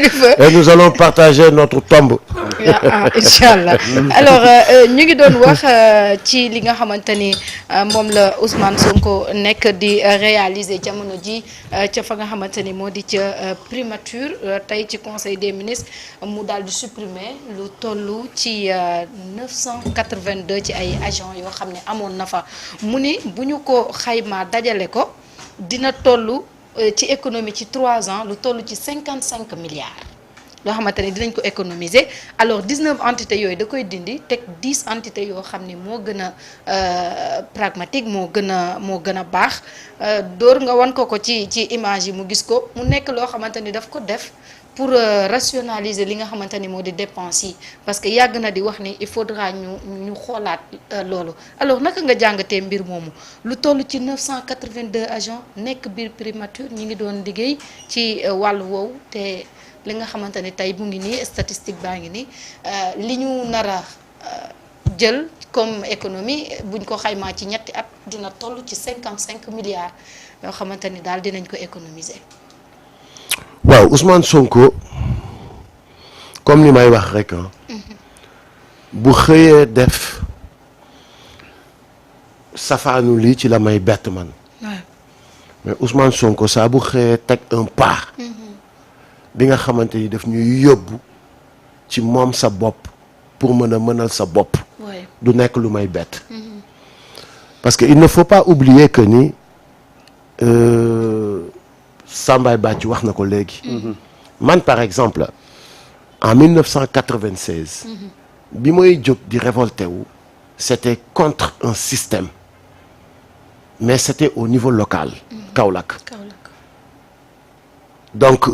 Et nous allons partager notre tombe. Inch'Allah. Alors ñu ngi doon wax ci li nga xamante ni moom la Ousmane Sonko nekk di réaliser jamono ji ca fa nga xamante ni moo di ca primature tey ci conseil des ministres mu daal di supprimer lu toll ci 982 ci ay agents yoo xam ne amoon na fa mu ni bu ñu ko xaymaa dajale ko dina toll ci économie ci 3 ans lu toll ci 55 milliards. loo xamante ne dinañ ko économiser alors 19 entités yooyu da koy dindi teg 10 entités yoo xam ne moo gën a pragmatique moo gën a baax dóor nga wan ko ci image yi mu gis ko mu nekk loo xamante ni daf ko def pour rationaliser li nga xamante ni moo di dépenses yi parce que yàgg na di wax ni il faudra ñu xoolaat loolu alors naka nga jàngatee mbir moomu lu toll ci 982 agents nekk biir primature ñi ngi doon liggéey ci wàllu woowu te li nga xamante ne tey mu ngi nii statistique baa ngi nii li ñu nar a jël comme économie buñ ko xaymaa ci ñetti at dina toll ci 55 milliards yoo xamante ni daal dinañ ko économiser. waaw Ousmane Sonko comme ni may wax rek bu xëyee def safaanu lii ci la may bett man. mais Ousmane Sonko saa bu xëyee teg un pas. bi nga xamante ni daf ñuy yóbbu ci moom sa bopp pour mën a mënal sa bopp. du nekk lu may bett. parce que il ne faut pas oublier que ni Sambay Bàcci wax na ko léegi. man par exemple en 1996. bi may jóg di révolté wu c'était contre un système mais c'était au niveau local. Kaolack. donc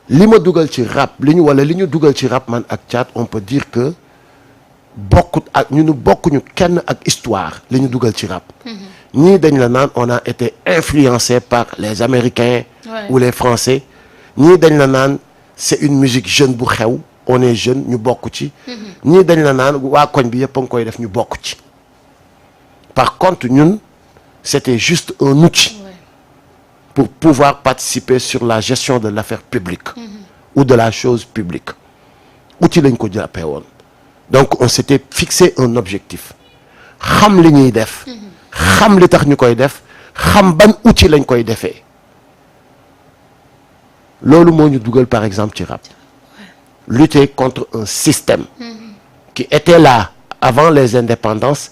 li ma dugal ci rap li ñu dugal ci rap man ak Thiat on peut dire que bokkut ak bokkuñu kenn ak histoire li ñu dugal ci rap. ñii dañ la naan on a été influencé par les Américains. ou les Français. ñii dañ la naan c'est une musique jeune bu xew on est jeune ñu bokk ci. ñii dañ la naan waa koñ bi yëpp a ngi koy def ñu bokk ci. par contre ñun c'était juste un outil. pour pouvoir participer sur la gestion de l'affaire publique. ou de la chose publique. outil lañ ko jàppee woon. donc on s'était fixé un objectif. xam li ñuy def. xam li tax ñu koy def. xam ban outil lañ koy defee. loolu moo ñu dugal par exemple ci rap. lutter contre un système. qui était là avant les indépendances.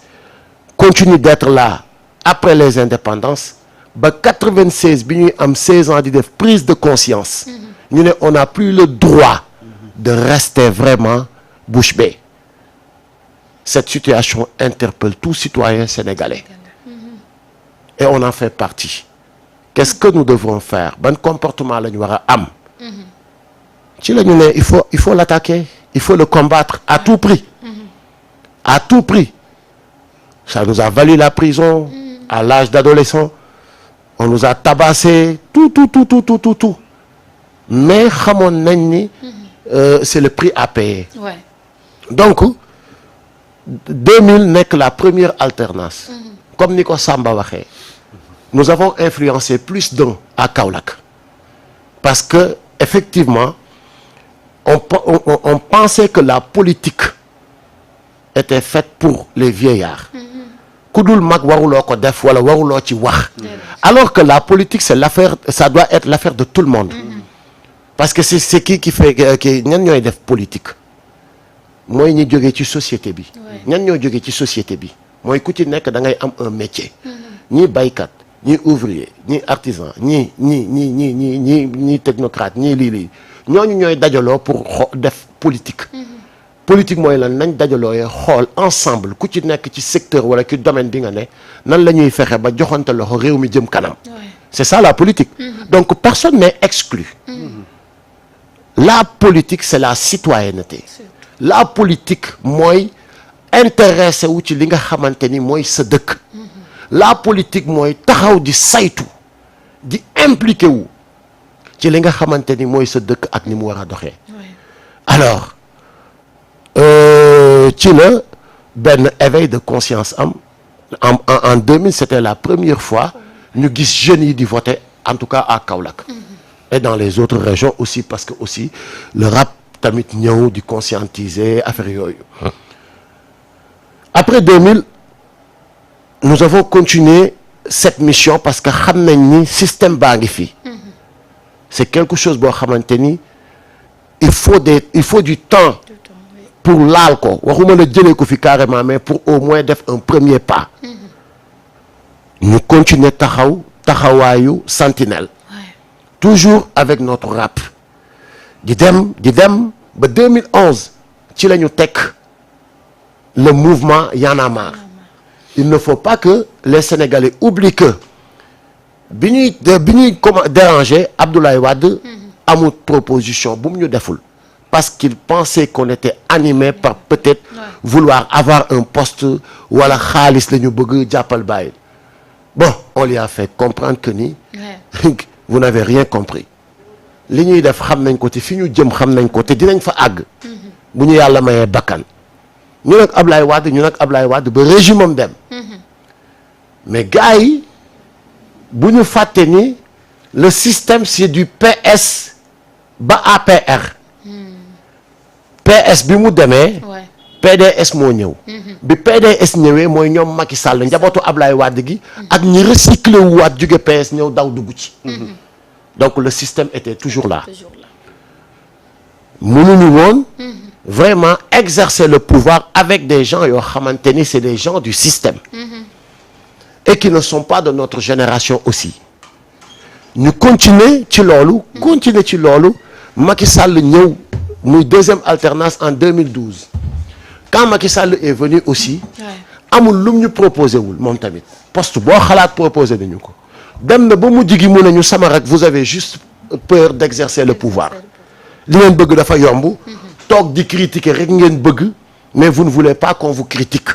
continue d'être là après les indépendances. ba 96 bi ñuy am 16 ans di def prise de conscience. ñu ne on n'a plus le droit de rester vraiment bouche bée. cette situation interpelle tout citoyen sénégalais. et on en fait partie. qu'est-ce que nous devrons faire ban comportement la ñu war a am. ci la ñu ne il faut l'attaquer il faut le combattre à tout prix. à tout prix. ça nous a valu la prison. à l'âge d'adolescent. on nous a tabassé tout mais xamoon nañ ni c'est le prix à payer. donc 2000 nekk la première alternance. comme ni ko Samba waxee. nous avons influencé plus d'un à Kaolack. parce que effectivement on pensait que la politique était faite pour les vieillards. ku dul mag waruloo ko def wala waruloo ci wax. alors que la politique c'est l'affaire ça doit être l'affaire de tout le monde. parce que c'est qui fait ñan ñooy def politique. mooy ñi jógee ci société bi. ñan ñoo jógee ci société bi. mooy ku ci nekk da ngay am un métier. ñii baykat ñii ouvrier ñii artisan ñii technocrate ñii lii ñooñu ñooy dajaloo pour def politique. politique mooy lan nañ dajalooyee xool ensemble ku ci nekk ci secteur wala ci domaine bi nga ne nan la ñuy fexe ba joxante loxo réew mi jëm kanam. c'est ça la politique. donc personne n'est exclu. la politique c'est la citoyenneté. la politique mooy intéressé wu ci li nga xamante ni mooy sa dëkk. la politique mooy taxaw di saytu di impliqué wu ci li nga xamante ni mooy sa dëkk ak ni mu war a doxee. alors ci la benn éveil de conscience en 2000 c'était la première fois ñu gis jeunes yi di voter en tout cas à Kaolack. et dans les autres régions aussi parce que aussi le rap tamit ñëw di conscientiser affaire yooyu. Après 2000 nous avons continué cette mission parce que xam nañ ni système baa ngi fi. C'est quelque chose boo xamante ni il faut du temps pour laal ko waxuma la jëlee ko fi carrément mais pour au moins def un premier pas. ñu continuer taxawaayu sentinelle. Toujours avec notre rap. di dem ba 2011 ci la ñu teg le mouvement Y'en a marre. Il ne faut pas que les Sénégalais oublient que bi ñuy déranger Abdoulaye Wade amul proposition bu mu ñu deful parce qu'il pensait qu'on était animé par peut-être vouloir avoir un poste wala xaalis la ñu bëgg jàppal bàyyi. Bon, on lui a fait comprendre que ni vous n'avez rien compris li ñuy def xam nañ ko te fi ñu jëm xam nañ ko te dinañ fa àgg bu ñu yàlla mayee bakkan ñu nag Ablaye Wade ba régime am dem mais gars yi bu ñu fàtte ni le système c'est du PS ba APR PS bi mu demee PDS moo ñëw bi PDS ñëwee mooy ñoom Macky Sall njabootu Ablaye Wade gi ak ñi recyclé wu waat jóge PS ñëw daw dugg ci donc le système était toujours là mënuñu woon vraiment exercer le pouvoir avec des gens yoo xamante ni c'est des gens du système et qui ne sont pas de notre génération aussi ñu continuer ci loolu Macky Sall ñëw muy deuxième alternance en 2012 quand Macky Sall est venu aussi amul lum ñu proposé wul moom tamit poste boo xalaat proposé nañu ko dem na ba mujj gi mu ne ñu sama rek vous avez juste peur d'exercer le pouvoir li ngeen bëgg dafa yomb toog di critiquer rek ngeen bëgg mais vous ne voulez pas qu'on vous critique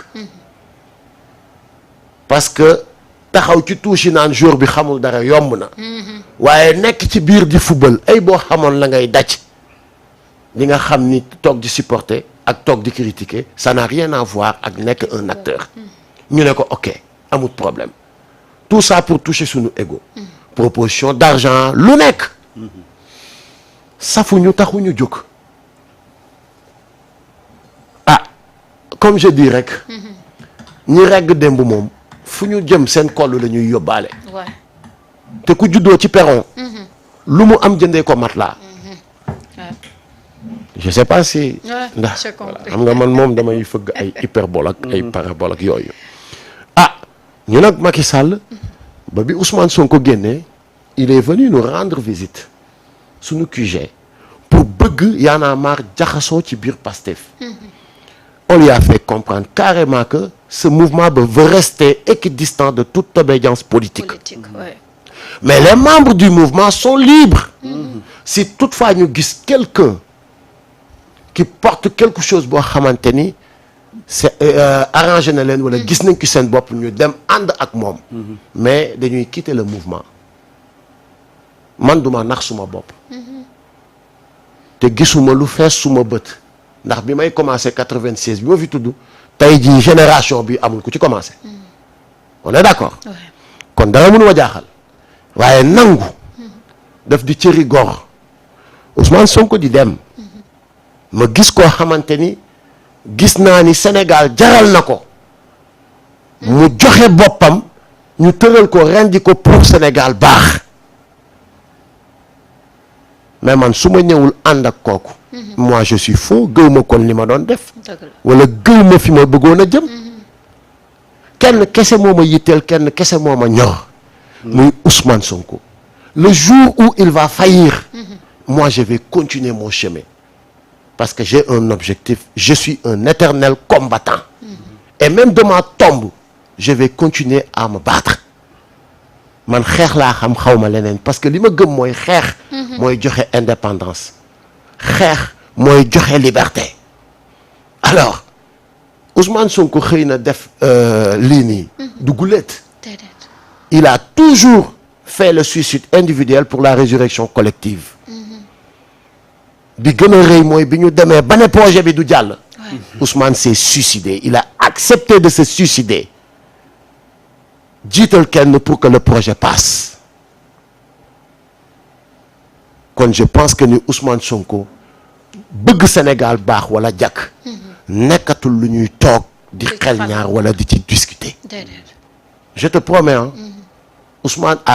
parce que taxaw ci tuuti naan jour bi xamul dara yomb na waaye nekk ci biir di football ay boo xamoon la ngay daj li nga xam ni toog di supporter ak toog di critiquer ça n'a rien à voir ak nekk un acteur ñu ne ko ok amul problème tout ça pour toucher suñu ego proposition d'argent lu nekk safuñu taxuñu jóg ah comme je dis rek ñi regg démb moom fu ñu jëm seen koll la ñuy yóbbaale te ku juddoo ci perron lu mu am jëndee ko matelas je sais pas si ndax xam nga man moom damay fëgg ay hyperbole ak ay parabole ak yooyu ah ñu nag Macky Sall ba bi Ousmane Sonko génnee il est venu nous rendre visite suñu QG pour bëgg Y'en a marre jaxasoo ci biir Pastef on lui a fait comprendre carrément que ce mouvement veut rester équidistant de toute obédience politique. Mais les membres du mouvement sont libres. Si toutefois ñu gis quelqu'un qui porte quelque chose boo xamante ni c'est arrangé na leen wala gis nañ ci seen bopp ñu dem ànd ak moom mais dañuy quitter le mouvement man duma nax suma bopp te gisuma lu fees suma bët ndax bi may commencé 96 bi ma fi tudd tey jii génération bi amul ku ci commencé on est d'accord kon dara mënu ma jaaxal waaye nangu daf di cëri góor Ousmane Sonko di dem ma gis koo xamante ni gis naa ni Sénégal jaral na ko mu joxe boppam ñu tëral ko rendi ko pour Sénégal baax mais man su ma ñëwul ànd ak kooku moi je suis faux gëw ma kon li ma doon def wala gëw ma fi ma bëggoon a jëm kenn kese moo ma yitteel kenn kese moo ma ñor muy Ousmane Sonko le jour où il va faillir moi je vais continuer mon chemin parce que j'ai un objectif je suis un éternel combattant et même de ma tombe je vais continuer à me battre man xeex laa xam xaw ma leneen parce que li ma gëm mooy xeex mooy joxe indépendance xeex mooy joxe liberté alors Ousmane Sonko xëy na def lii nii du guléet il a toujours fait le suicide individuel pour la résurrection collective bi gën a rëy mooy bi ñu demee ba ne projet bi du jàll Ousmane s'est suicidé il a accepté de se suicider jiital kenn pour que le projet passe kon je pense que ni Ousmane Sonko bëgg Sénégal baax wala jàkk nekkatul lu ñuy toog di xel ñaar wala di ci discuter. Je te promets, hein, Ousmane a